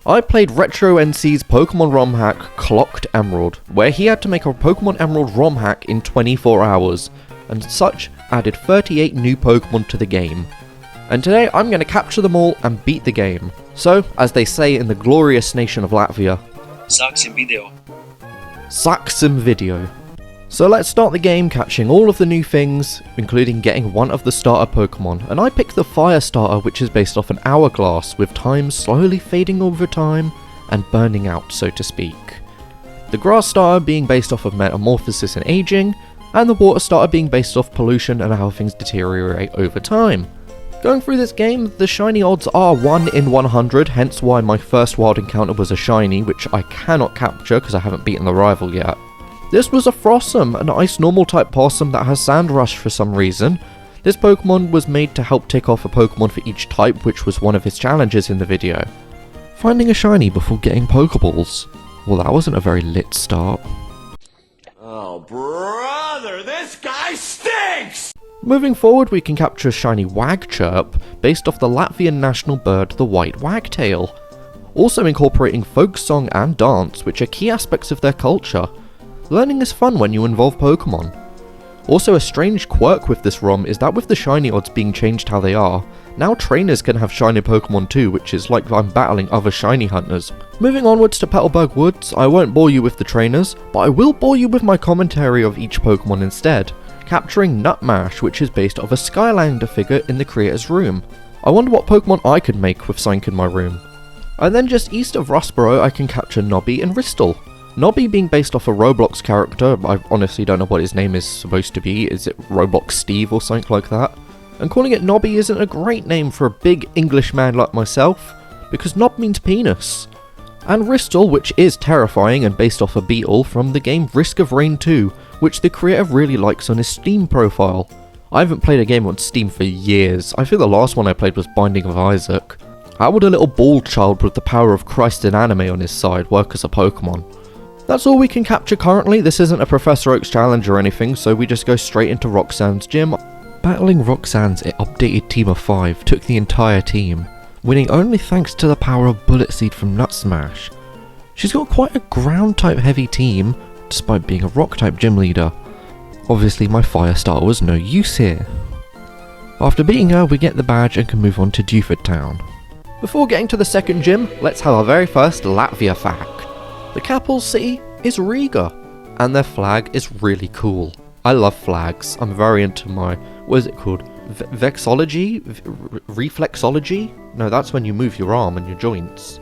I played RetroNC's Pokemon ROM hack Clocked Emerald, where he had to make a Pokemon Emerald ROM hack in 24 hours, and such added 38 new Pokemon to the game. And today I'm going to capture them all and beat the game. So, as they say in the glorious nation of Latvia, Sāksim video. Sāksim video. So let's start the game catching all of the new things, including getting one of the starter Pokemon, and I picked the Fire starter, which is based off an hourglass, with time slowly fading over time and burning out, so to speak. The Grass starter being based off of metamorphosis and aging, and the Water starter being based off pollution and how things deteriorate over time. Going through this game, the shiny odds are 1 in 100, hence why my first wild encounter was a shiny, which I cannot capture because I haven't beaten the rival yet. This was a Frossom, an ice normal type possum that has Sand Rush for some reason. This Pokemon was made to help tick off a Pokemon for each type, which was one of his challenges in the video. Finding a shiny before getting Pokeballs. Well, that wasn't a very lit start. Oh, brother, this guy stinks! Moving forward, we can capture a shiny Wagchirp, based off the Latvian national bird, the white wagtail. Also incorporating folk song and dance, which are key aspects of their culture. Learning is fun when you involve Pokemon. Also, a strange quirk with this ROM is that with the shiny odds being changed how they are, now trainers can have shiny Pokemon too, which is like I'm battling other shiny hunters. Moving onwards to Petalburg Woods, I won't bore you with the trainers, but I will bore you with my commentary of each Pokemon instead, capturing Nutmash, which is based off a Skylander figure in the creator's room. I wonder what Pokemon I could make with Sync in my room. And then just east of Rustboro I can capture Nobby and Ristle. Nobby being based off a Roblox character, I honestly don't know what his name is supposed to be, is it Roblox Steve or something like that? And calling it Nobby isn't a great name for a big English man like myself, because Nob means penis. And Ristle, which is terrifying and based off a beetle from the game Risk of Rain 2, which the creator really likes on his Steam profile. I haven't played a game on Steam for years. I think the last one I played was Binding of Isaac. How would a little bald child with the power of Christ in anime on his side work as a Pokemon? That's all we can capture currently. This isn't a Professor Oak's challenge or anything, so we just go straight into Roxanne's gym. Battling Roxanne's updated team of 5 took the entire team, winning only thanks to the power of Bullet Seed from Nut Smash. She's got quite a ground type heavy team, despite being a rock type gym leader. Obviously my Fire starter was no use here. After beating her, we get the badge and can move on to Dewford Town. Before getting to the second gym, let's have our very first Latvia fact. The capital city is Riga, and their flag is really cool. I love flags. I'm very into my, what is it called? Vexology? Reflexology? No, that's when you move your arm and your joints.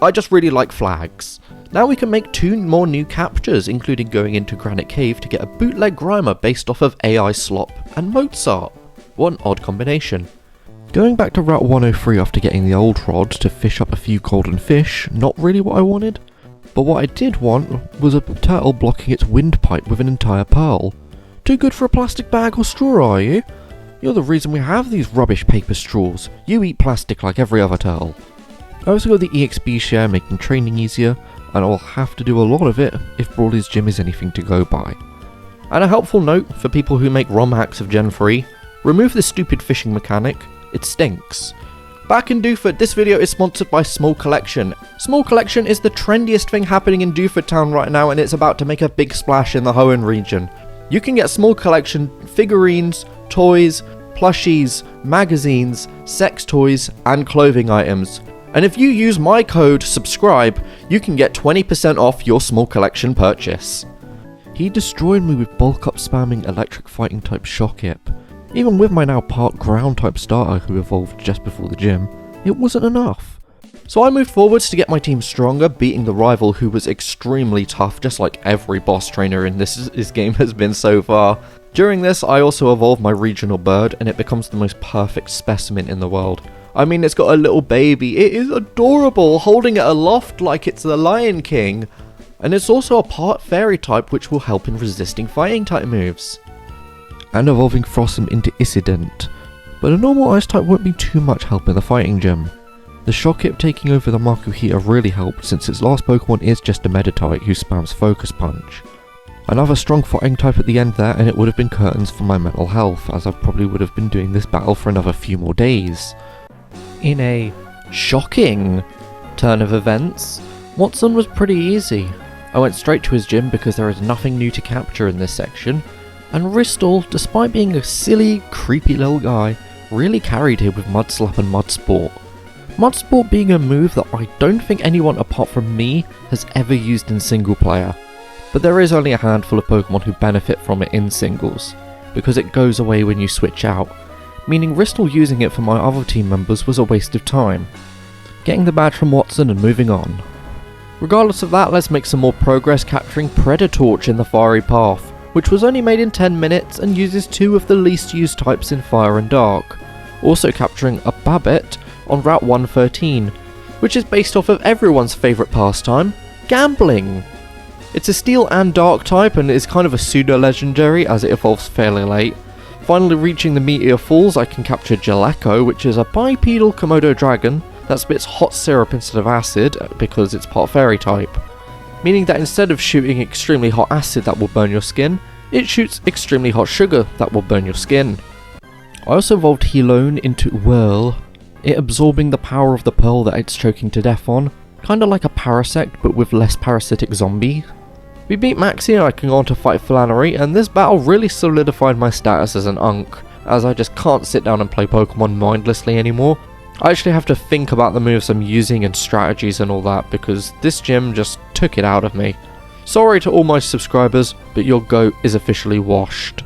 I just really like flags. Now we can make 2 more new captures, including going into Granite Cave to get a bootleg Grimer based off of AI Slop and Mozart. What an odd combination. Going back to Route 103 after getting the old rod to fish up a few golden fish, not really what I wanted. But what I did want was a turtle blocking its windpipe with an entire pearl. Too good for a plastic bag or straw, are you? You're the reason we have these rubbish paper straws. You eat plastic like every other turtle. I also got the EXP share making training easier, and I'll have to do a lot of it if Brawly's gym is anything to go by. And a helpful note for people who make ROM hacks of Gen 3, remove this stupid fishing mechanic, it stinks. Back in Dewford, this video is sponsored by Small Collection. Small Collection is the trendiest thing happening in Dewford Town right now, and it's about to make a big splash in the Hoenn region. You can get Small Collection figurines, toys, plushies, magazines, sex toys, and clothing items. And if you use my code SUBSCRIBE, you can get 20% off your Small Collection purchase. He destroyed me with bulk up spamming electric fighting type Shockip. Even with my now part ground type starter who evolved just before the gym, it wasn't enough. So I moved forwards to get my team stronger, beating the rival who was extremely tough, just like every boss trainer in this game has been so far. During this, I also evolved my regional bird, and it becomes the most perfect specimen in the world. I mean, it's got a little baby, it is adorable, holding it aloft like it's the Lion King. And it's also a part fairy type, which will help in resisting fighting type moves. And evolving Frossom into Issident, but a normal ice type won't be too much help in the fighting gym. The Shockip taking over the Makuhita really helped, since its last Pokemon is just a Meditite who spams Focus Punch. Another strong fighting type at the end there, and it would have been curtains for my mental health, as I probably would have been doing this battle for another few more days. In a shocking Turn of events. Watson was pretty easy. I went straight to his gym because there is nothing new to capture in this section, and Ristal, despite being a silly, creepy little guy, really carried here with Mud Slap and Mud Sport. Mud Sport being a move that I don't think anyone apart from me has ever used in single player, but there is only a handful of Pokemon who benefit from it in singles, because it goes away when you switch out, meaning Ristal using it for my other team members was a waste of time. Getting the badge from Watson and moving on. Regardless of that, let's make some more progress capturing Predatorch in the Fiery Path, which was only made in 10 minutes and uses 2 of the least used types in Fire and Dark. Also capturing a Babbitt on Route 113, which is based off of everyone's favourite pastime, gambling. It's a Steel and Dark type and is kind of a pseudo-legendary as it evolves fairly late. Finally reaching the Meteor Falls, I can capture Jaleco, which is a bipedal Komodo dragon that spits hot syrup instead of acid because it's part fairy type, meaning that instead of shooting extremely hot acid that will burn your skin, it shoots extremely hot sugar that will burn your skin. I also evolved Helone into Whirl, it absorbing the power of the pearl that it's choking to death on, kinda like a Parasect but with less parasitic zombie. We beat Maxie and I can go on to fight Flannery, and this battle really solidified my status as an Unk, as I just can't sit down and play Pokemon mindlessly anymore. I actually have to think about the moves I'm using and strategies and all that because this gym just took it out of me. Sorry to all my subscribers, but your goat is officially washed.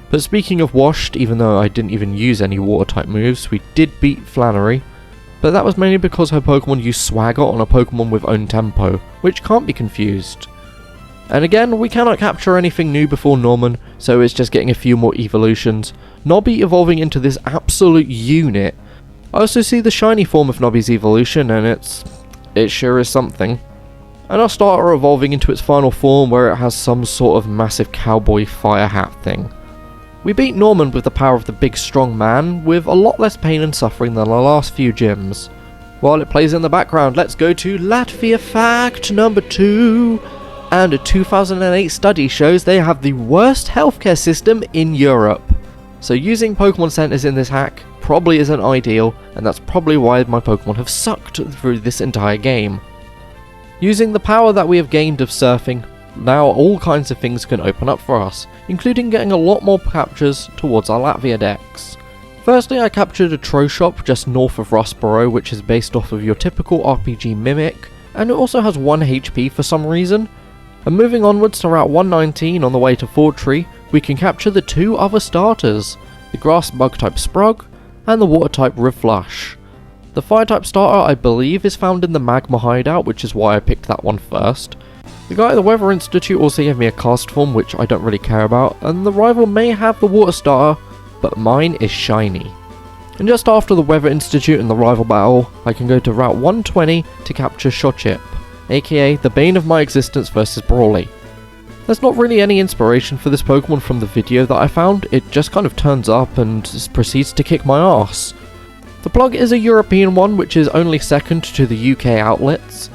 But speaking of washed, even though I didn't even use any water type moves, we did beat Flannery, but that was mainly because her Pokemon used Swagger on a Pokemon with own tempo, which can't be confused. And again, we cannot capture anything new before Norman, so it's just getting a few more evolutions. Nobby evolving into this absolute unit. I also see the shiny form of Nobby's evolution, and it sure is something. And our starter evolving into its final form where it has some sort of massive cowboy fire hat thing. We beat Norman with the power of the big strong man, with a lot less pain and suffering than the last few gyms. While it plays in the background, let's go to Latvia fact number 2. And a 2008 study shows they have the worst healthcare system in Europe. So using Pokemon centers in this hack probably isn't ideal, and that's probably why my Pokemon have sucked through this entire game. Using the power that we have gained of surfing, now all kinds of things can open up for us, including getting a lot more captures towards our Latvia decks. Firstly, I captured a Troshop just north of Rossborough, which is based off of your typical RPG Mimic, and it also has 1 HP for some reason. And moving onwards to Route 119 on the way to Fortree, we can capture the 2 other starters, the Grass Bug type Sprog, and the Water type Rivflash. The Fire type starter I believe is found in the Magma Hideout, which is why I picked that one first. The guy at the Weather Institute also gave me a cast form, which I don't really care about, and the rival may have the Water starter, but mine is shiny. And just after the Weather Institute and the rival battle, I can go to Route 120 to capture Shochip, aka the bane of my existence versus Brawly. There's not really any inspiration for this Pokemon from the video that I found, it just kind of turns up and proceeds to kick my ass. The plug is a European one, which is only second to the UK outlets.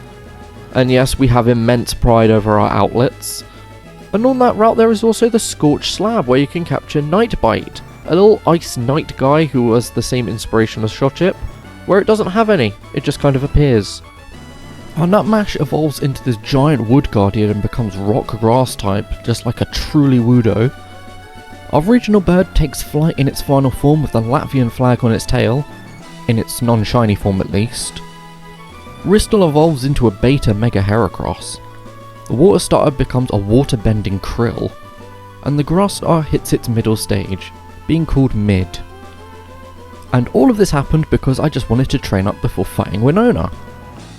And yes, we have immense pride over our outlets. And on that route there is also the Scorched Slab, where you can capture Nightbite, a little ice knight guy who was the same inspiration as Shochip, where it doesn't have any, it just kind of appears. Our Nutmash evolves into this giant wood guardian and becomes rock grass type, just like a truly Wudo. Our regional bird takes flight in its final form with the Latvian flag on its tail, in its non-shiny form at least. Ristal evolves into a beta Mega Heracross. The water starter becomes a water-bending Krill, and the grass starter hits its middle stage, being called Mid. And all of this happened because I just wanted to train up before fighting Winona.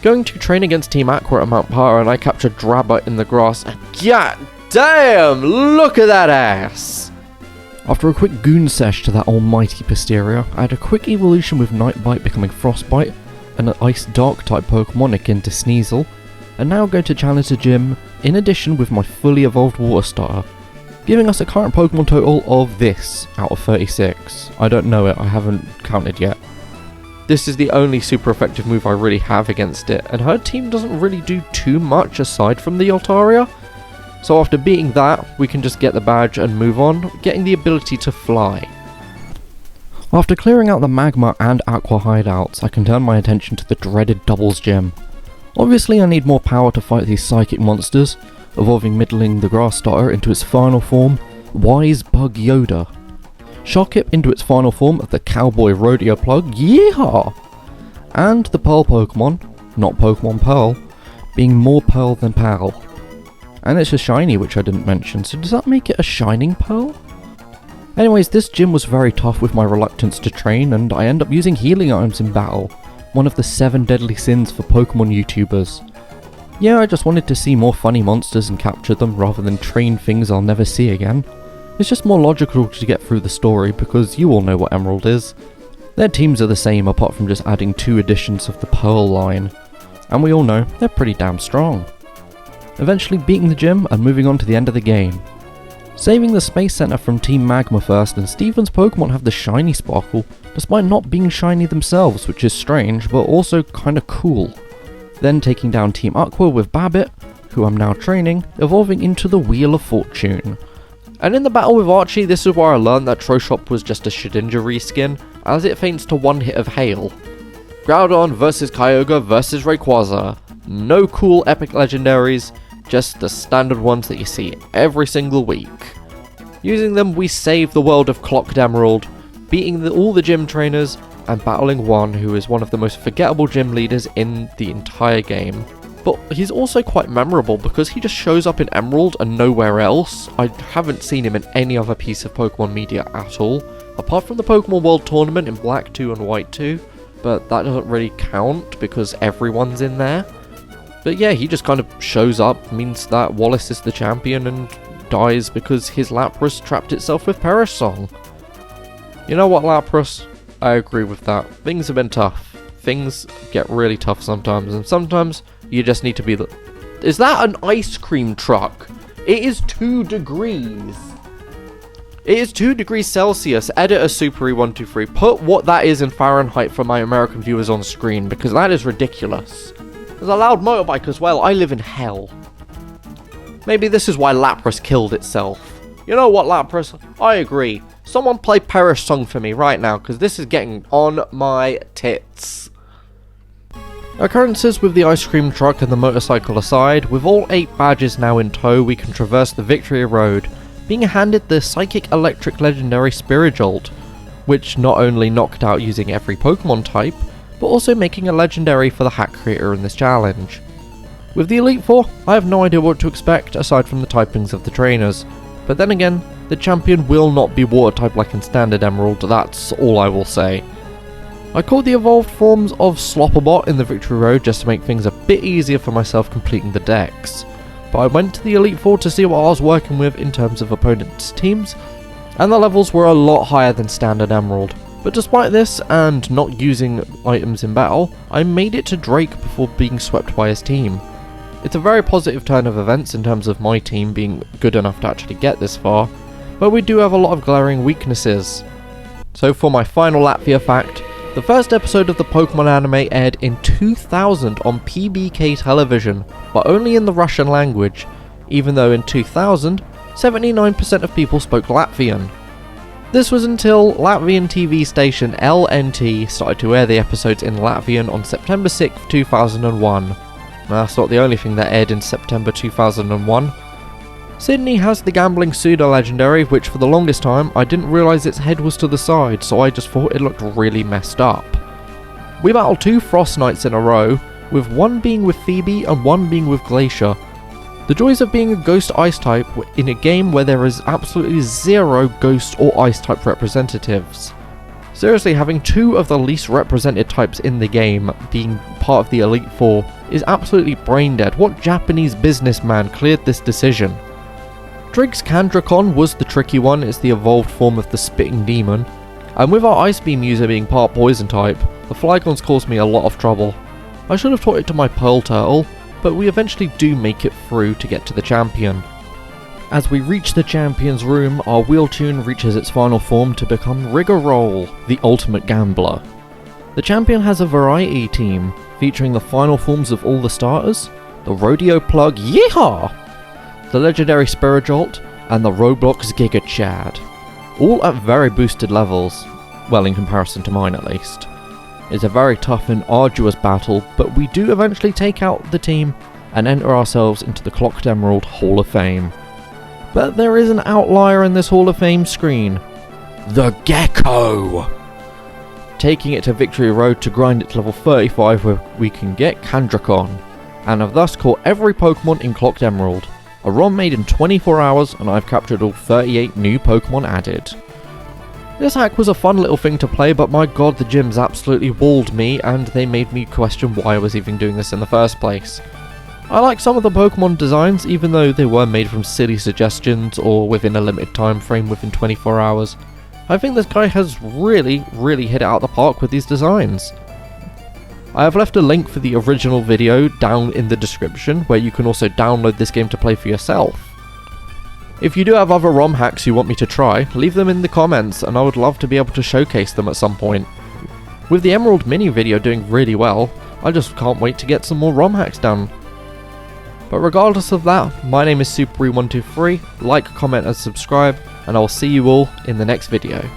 Going to train against Team Aqua at Mount Para, and I captured Drabba in the grass, and god damn, look at that ass! After a quick goon sesh to that almighty Pisteria, I had a quick evolution with Nightbite becoming Frostbite, and an Ice Dark type Pokemon akin to Sneasel, and now go to challenge the gym, in addition with my fully evolved Water starter, giving us a current Pokemon total of this out of 36. I don't know it, I haven't counted yet. This is the only super effective move I really have against it, and her team doesn't really do too much aside from the Altaria. So after beating that, we can just get the badge and move on, getting the ability to fly. After clearing out the Magma and Aqua hideouts, I can turn my attention to the dreaded Doubles Gym. Obviously I need more power to fight these psychic monsters, evolving Middling the grass starter into its final form, Wise Bug Yoda. Sharkip into its final form of the Cowboy Rodeo Plug, yeehaw! And the Pearl Pokemon, not Pokemon Pearl, being more Pearl than Pal. And it's a shiny, which I didn't mention, so does that make it a Shining Pearl? Anyways, this gym was very tough with my reluctance to train, and I end up using healing items in battle, one of the 7 deadly sins for Pokemon YouTubers. Yeah, I just wanted to see more funny monsters and capture them rather than train things I'll never see again. It's just more logical to get through the story because you all know what Emerald is. Their teams are the same apart from just adding 2 editions of the Pearl line, and we all know they're pretty damn strong. Eventually beating the gym and moving on to the end of the game. Saving the Space Center from Team Magma first, and Steven's Pokemon have the shiny Sparkle despite not being shiny themselves, which is strange but also kinda cool. Then taking down Team Aqua with Babbitt, who I'm now training, evolving into the Wheel of Fortune. And in the battle with Archie, this is where I learned that Troshop was just a Shedinja reskin, as it feints to 1 hit of Hail. Groudon versus Kyogre versus Rayquaza. No cool epic legendaries, just the standard ones that you see every single week. Using them, we save the world of Clocked Emerald, beating all the gym trainers, and battling one who is one of the most forgettable gym leaders in the entire game. But he's also quite memorable because he just shows up in Emerald and nowhere else. I haven't seen him in any other piece of Pokemon media at all, apart from the Pokemon World Tournament in Black 2 and White 2, but that doesn't really count because everyone's in there. But yeah, he just kind of shows up, means that Wallace is the champion, and dies because his Lapras trapped itself with Perish Song. You know what, Lapras? I agree with that. Things have been tough. Things get really tough sometimes, and sometimes you just need to be the... Is that an ice cream truck? It is 2 degrees. It is 2 degrees Celsius. Editor Supery123. Put what that is in Fahrenheit for my American viewers on screen, because that is ridiculous. There's a loud motorbike as well. I live in hell. Maybe this is why Lapras killed itself. You know what, Lapras? I agree. Someone play Perish Song for me right now, because this is getting on my tits. Occurrences with the ice cream truck and the motorcycle aside, with all 8 badges now in tow, we can traverse the Victory Road, being handed the Psychic Electric legendary Spirijolt, which not only knocked out using every Pokemon type, but also making a legendary for the hack creator in this challenge. With the Elite Four, I have no idea what to expect aside from the typings of the trainers, but then again, the champion will not be water type like in Standard Emerald, that's all I will say. I called the evolved forms of Slopperbot in the Victory Road just to make things a bit easier for myself completing the decks, but I went to the Elite Four to see what I was working with in terms of opponents' teams, and the levels were a lot higher than Standard Emerald. But despite this, and not using items in battle, I made it to Drake before being swept by his team. It's a very positive turn of events in terms of my team being good enough to actually get this far, but we do have a lot of glaring weaknesses. So for my final Latvia fact, the first episode of the Pokemon anime aired in 2000 on PBK television, but only in the Russian language, even though in 2000, 79% of people spoke Latvian. This was until Latvian TV station LNT started to air the episodes in Latvian on September 6, 2001. That's not the only thing that aired in September 2001. Sydney has the Gambling Pseudo-Legendary, which for the longest time I didn't realise its head was to the side, so I just thought it looked really messed up. We battled 2 Frost Knights in a row, with one being with Phoebe and one being with Glacier. The joys of being a Ghost Ice type in a game where there is absolutely 0 Ghost or Ice type representatives. Seriously, having 2 of the least represented types in the game being part of the Elite Four is absolutely brain dead. What Japanese businessman cleared this decision? Trig's Candracon was the tricky one, it's the evolved form of the Spitting Demon, and with our Ice Beam user being part Poison type, the Flygons caused me a lot of trouble. I should have taught it to my Pearl Turtle, but we eventually do make it through to get to the champion. As we reach the champion's room, our Wheeltune reaches its final form to become Rigorole, the ultimate gambler. The champion has a variety team, featuring the final forms of all the starters, the Rodeo Plug Yeehaw, the legendary Spirijolt, and the Roblox Giga Chad, all at very boosted levels, well in comparison to mine at least. It's a very tough and arduous battle, but we do eventually take out the team and enter ourselves into the Clocked Emerald Hall of Fame. But there is an outlier in this Hall of Fame screen. The Gecko! Taking it to Victory Road to grind it to level 35 where we can get Kandragon, and have thus caught every Pokemon in Clocked Emerald. A ROM made in 24 hours, and I've captured all 38 new Pokemon added. This hack was a fun little thing to play, but my god, the gyms absolutely walled me, and they made me question why I was even doing this in the first place. I like some of the Pokemon designs, even though they were made from silly suggestions or within a limited time frame within 24 hours. I think this guy has really hit it out of the park with these designs. I have left a link for the original video down in the description, where you can also download this game to play for yourself. If you do have other ROM hacks you want me to try, leave them in the comments and I would love to be able to showcase them at some point. With the Emerald Mini video doing really well, I just can't wait to get some more ROM hacks done. But regardless of that, my name is Super123, like, comment and subscribe, and I will see you all in the next video.